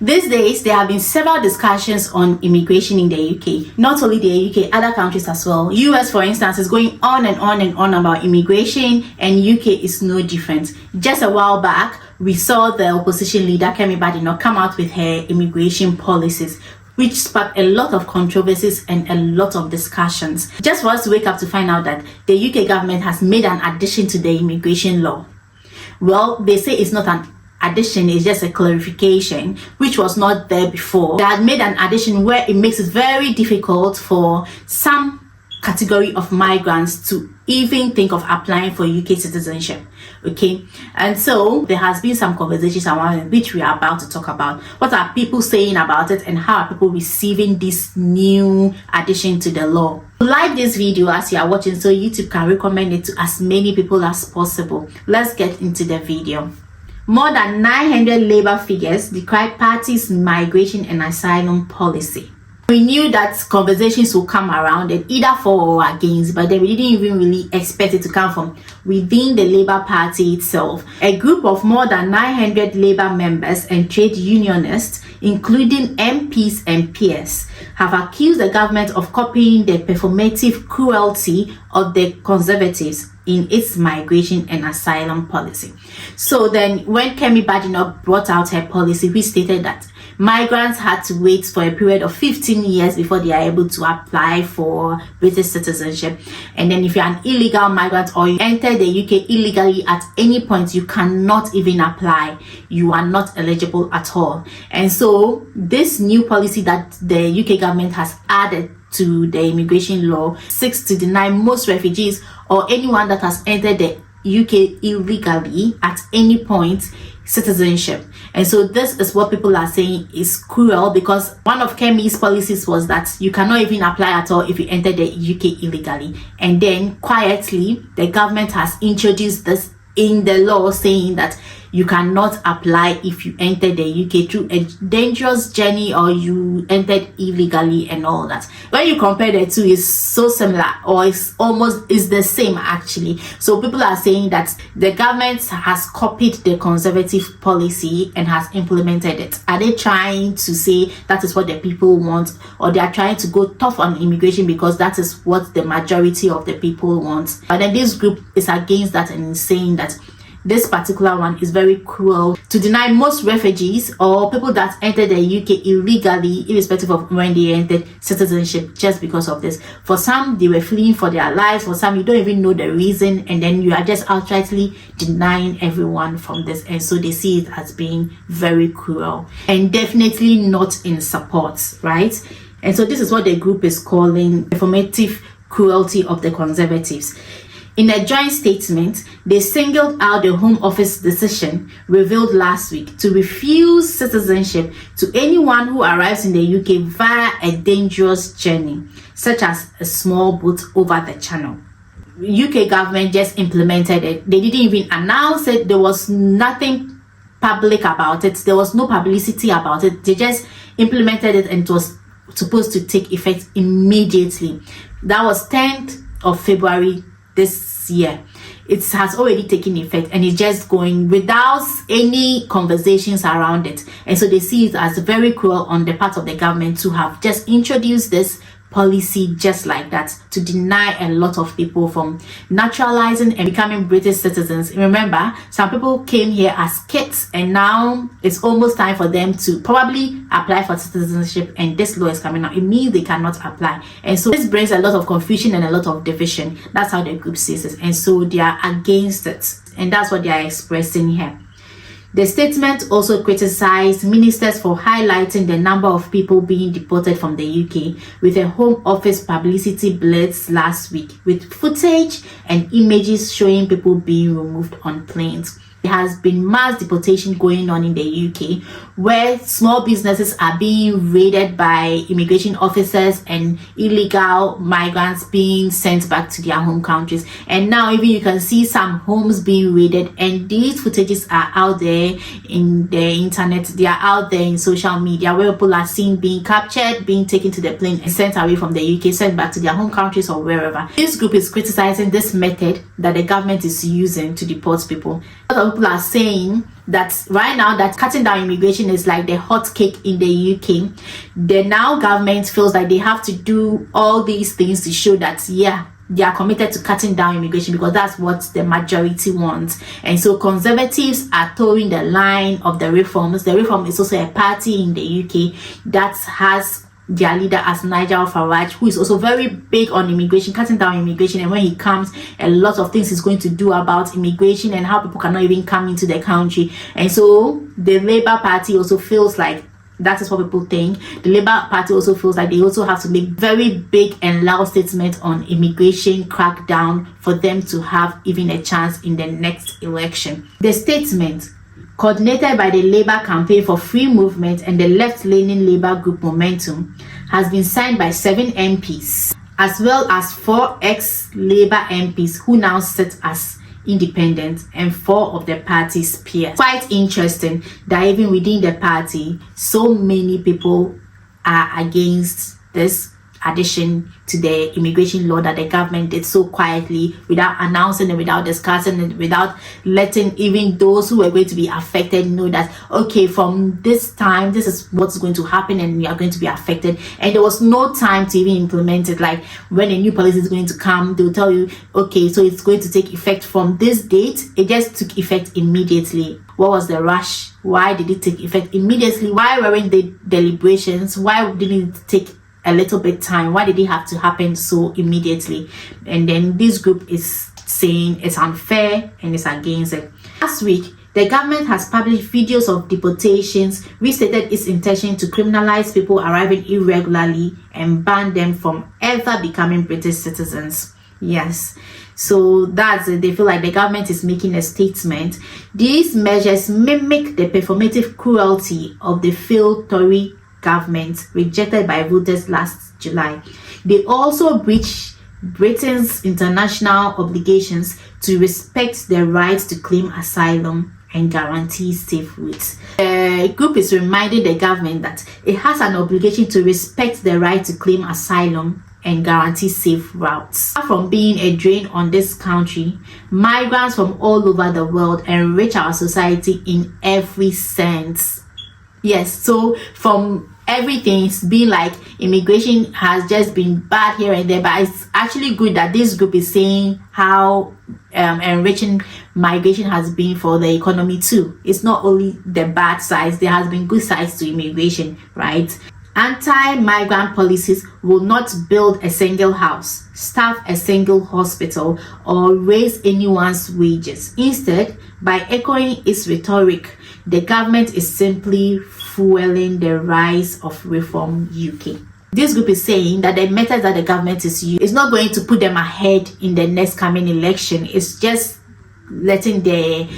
These days, there have been several discussions on immigration in the UK. Not only the UK, other countries as well. US, for instance, is going on and on and on about immigration, and UK is no different. Just a while back, we saw the opposition leader, Kemi Badenoch, come out with her immigration policies, which sparked a lot of controversies and a lot of discussions. Just for us to wake up to find out that the UK government has made an addition to the immigration law. Well, they say it's not an addition, is just a clarification, which was not there before. They had made an addition where it makes it very difficult for some category of migrants to even think of applying for UK citizenship. Okay, and so there has been some conversations around it, which we are about to talk about. What are people saying about it, and how are people receiving this new addition to the law? Like this video as you are watching so YouTube can recommend it to as many people as possible. Let's get into the video. More than 900 Labour figures decried party's migration and asylum policy. We knew that conversations would come around it, either for or against, but then we didn't even really expect it to come from within the Labour Party itself. A group of more than 900 Labour members and trade unionists, including MPs and peers, have accused the government of copying the performative cruelty of the Conservatives in its migration and asylum policy. So then when Kemi Badenoch brought out her policy, we stated that migrants had to wait for a period of 15 years before they are able to apply for British citizenship. And then if you're an illegal migrant or you enter the UK illegally at any point, you cannot even apply. You are not eligible at all. And so this new policy that the UK government has added to the immigration law seeks to deny most refugees or anyone that has entered the UK illegally at any point citizenship. And so this is what people are saying is cruel, because one of Kemi's policies was that you cannot even apply at all if you enter the UK illegally. And then quietly the government has introduced this in the law, saying that you cannot apply if you enter the UK through a dangerous journey or you entered illegally and all that. When you compare the two, it's so similar, or it's the same actually. So people are saying that the government has copied the Conservative policy and has implemented it. Are they trying to say that is what the people want, or they are trying to go tough on immigration because that is what the majority of the people want? But then this group is against that and is saying that this particular one is very cruel to deny most refugees or people that enter the UK illegally, irrespective of when they entered, citizenship just because of this. For some, they were fleeing for their lives. For some, you don't even know the reason, and then you are just outrightly denying everyone from this. And so they see it as being very cruel and definitely not in support, right? And so this is what the group is calling performative cruelty of the Conservatives. In a joint statement, they singled out the Home Office decision revealed last week to refuse citizenship to anyone who arrives in the UK via a dangerous journey, such as a small boat over the channel. UK government just implemented it. They didn't even announce it. There was nothing public about it. There was no publicity about it. They just implemented it, and it was supposed to take effect immediately. That was 10th of February this year. It has already taken effect, and it's just going without any conversations around it. And so they see it as very cruel on the part of the government to have just introduced this policy just like that, to deny a lot of people from naturalizing and becoming British citizens. Remember, some people came here as kids, and now it's almost time for them to probably apply for citizenship, and this law is coming out. It means they cannot apply, and so this brings a lot of confusion and a lot of division. That's how the group sees it, and so they are against it, and that's what they are expressing here. The statement also criticized ministers for highlighting the number of people being deported from the UK with a Home Office publicity blitz last week, with footage and images showing people being removed on planes. There has been mass deportation going on in the UK, where small businesses are being raided by immigration officers and illegal migrants being sent back to their home countries. And now even you can see some homes being raided, and these footages are out there in the internet. They are out there in social media, where people are seen being captured, being taken to the plane and sent away from the UK, sent back to their home countries or wherever. This group is criticizing this method that the government is using to deport people. A lot of people are saying that right now that cutting down immigration is like the hot cake in the UK. The now government feels like they have to do all these things to show that they are committed to cutting down immigration because that's what the majority wants. And so conservatives are towing the line of the reforms. The Reform is also a party in the UK that has their leader as Nigel Farage, who is also very big on immigration, cutting down immigration. And when he comes, a lot of things he's going to do about immigration and how people cannot even come into the country. And so the Labour Party also feels like that is what people think. The Labour Party also feels like they also have to make very big and loud statements on immigration crackdown for them to have even a chance in the next election. The statement, coordinated by the Labour Campaign for Free Movement and the left-leaning Labour group Momentum, has been signed by 7 MPs, as well as 4 ex-Labour MPs who now sit as independent and 4 of the party's peers. Quite interesting that even within the party, so many people are against this addition to the immigration law that the government did so quietly, without announcing it, without discussing it, without letting even those who are going to be affected know that, okay, from this time, this is what's going to happen and we are going to be affected. And there was no time to even implement it. Like when a new policy is going to come, they'll tell you, okay, so it's going to take effect from this date. It just took effect immediately. What was the rush? Why did it take effect immediately? Why weren't the deliberations? Why didn't it take a little bit time? Why did it have to happen so immediately? And then this group is saying it's unfair and it's against it. Last week, the government has published videos of deportations, restated its intention to criminalize people arriving irregularly and ban them from ever becoming British citizens. Yes, so that's it. They feel like the government is making a statement. These measures mimic the performative cruelty of the failed Tory government rejected by voters last July. They also breach Britain's international obligations to respect their rights to claim asylum and guarantee safe routes. The group is reminding the government that it has an obligation to respect the right to claim asylum and guarantee safe routes. Apart from being a drain on this country, migrants from all over the world enrich our society in every sense. Yes, so from everything's been like immigration has just been bad here and there, but it's actually good that this group is saying how enriching migration has been for the economy too. It's not only the bad sides, there has been good sides to immigration, right? Anti-migrant policies will not build a single house, staff a single hospital, or raise anyone's wages. Instead, by echoing its rhetoric, the government is simply fueling the rise of Reform UK. This group is saying that the methods that the government is using is not going to put them ahead in the next coming election. It's just letting the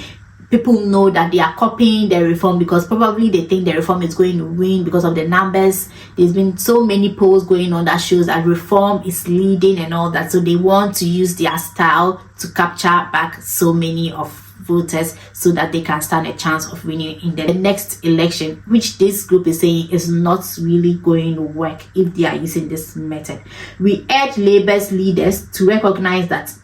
people know that they are copying the reform because probably they think the reform is going to win because of the numbers. There's been so many polls going on that shows that reform is leading and all that. So they want to use their style to capture back so many of voters so that they can stand a chance of winning in the next election, which this group is saying is not really going to work if they are using this method. We urge Labour's leaders to recognize that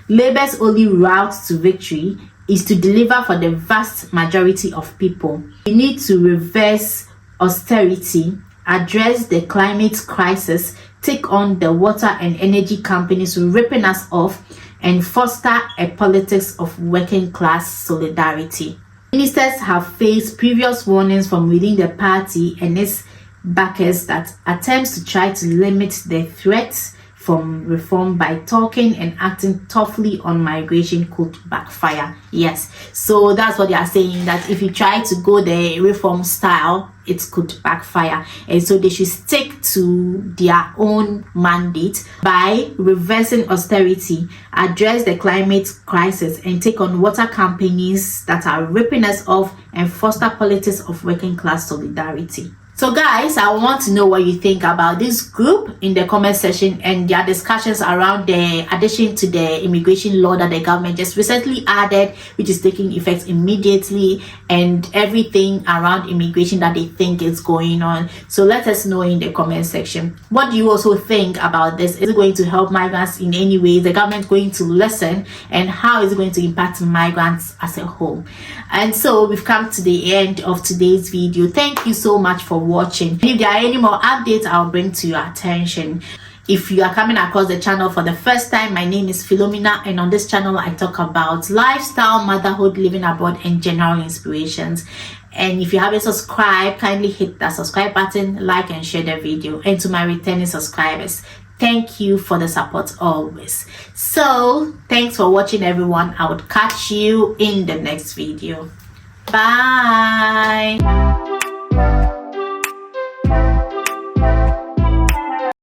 Labour's only route to victory is to deliver for the vast majority of people. We need to reverse austerity, address the climate crisis, take on the water and energy companies ripping us off, and foster a politics of working class solidarity. Ministers have faced previous warnings from within the party and its backers that attempts to try to limit the threats from reform by talking and acting toughly on migration could backfire. Yes, so that's what they are saying, that if you try to go the reform style, it could backfire. And so they should stick to their own mandate by reversing austerity, address the climate crisis, and take on water companies that are ripping us off and foster politics of working class solidarity. So guys, I want to know what you think about this group in the comment section and their discussions around the addition to the immigration law that the government just recently added, which is taking effect immediately, and everything around immigration that they think is going on. So let us know in the comment section. What do you also think about this? Is it going to help migrants in any way? Is the government going to listen? And how is it going to impact migrants as a whole? And so we've come to the end of today's video. Thank you so much for watching. If there are any more updates, I'll bring to your attention. If you are coming across the channel for the first time, my name is Philomena, and on this channel I talk about lifestyle, motherhood, living abroad, and general inspirations. And if you haven't subscribed, kindly hit that subscribe button, like and share the video. And to my returning subscribers, thank you for the support always. So thanks for watching, everyone. I would catch you in the next video. Bye.